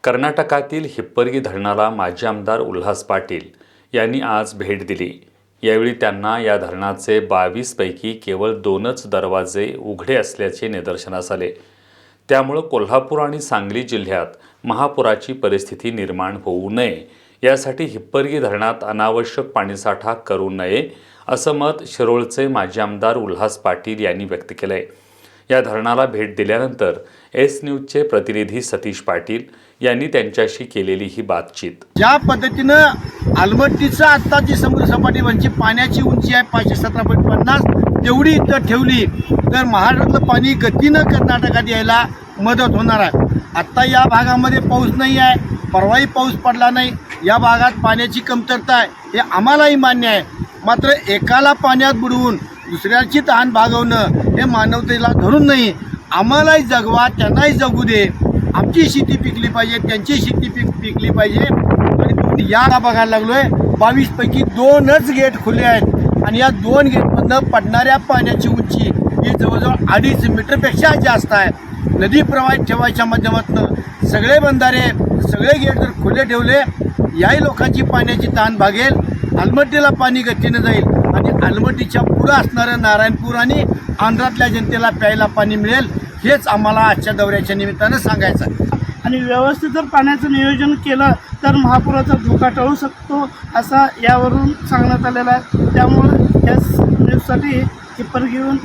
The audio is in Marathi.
कर्नाटकातील हिप्परगी धरणाला माजी आमदार उल्हास पाटील यांनी आज भेट दिली। यावेळी त्यांना या धरणाचे 22 पैकी केवळ 2च दरवाजे उघडे असल्याचे निदर्शनास आले। त्यामुळे कोल्हापूर आणि सांगली जिल्ह्यात महापुराची परिस्थिती निर्माण होऊ नये यासाठी हिप्परगी धरणात अनावश्यक पाणीसाठा करू नये असं मत शिरोळचे माजी आमदार उल्हास पाटील यांनी व्यक्त केले। या धरणाला भेट दिल्यानंतर एस न्यूजचे प्रतिनिधी सतीश पाटील यांनी त्यांच्याशी केलेली ही बातचीत। ज्या पद्धतीनं आलमट्टीचा आत्ताची समुद्र सपाटीवरची पाण्याची उंची आहे 517.50 तेवढी इथं ठेवली तर महाराष्ट्रातलं पाणी गतीनं कर्नाटकात यायला मदत होणार आहे। आत्ता या भागामध्ये पाऊस नाही आहे, परवाही पाऊस पडला नाही, या भागात पाण्याची कमतरता आहे हे आम्हालाही मान्य आहे। मात्र एकाला पाण्यात बुडवून दुसऱ्याची तहान भागवणं हे मानवतेला धरून नाही। आम्हालाही जगवा, त्यांनाही जगू दे, आमची शेती पिकली पाहिजे, त्यांची शेती पिकली पाहिजे। आणि या बघायला लागलो आहे 22 पैकी 2च गेट खुले आहेत आणि या 2 गेटमधनं पडणाऱ्या पाण्याची उंची ही जवळजवळ 2.5 मीटरपेक्षा जास्त आहे। नदी प्रवाहित ठेवायच्या माध्यमातून सगळे बंधारे सगळे गेट जर खुले ठेवले याही लोकांची पाण्याची तहान भागेल, आलमट्टीला पाणी गतीनं जाईल आणि आलमट्टीच्या पुढं असणारं नारायणपूर आणि आंध्रातल्या जनतेला प्यायला पाणी मिळेल हेच आम्हाला आजच्या दौऱ्याच्या निमित्तानं सांगायचं आहे। आणि व्यवस्थित जर पाण्याचं नियोजन केलं तर महापुराचा धोका टळू शकतो असं यावरून सांगण्यात आलेलं आहे। त्यामुळे या न्यूजसाठी हिप्परगी घेऊन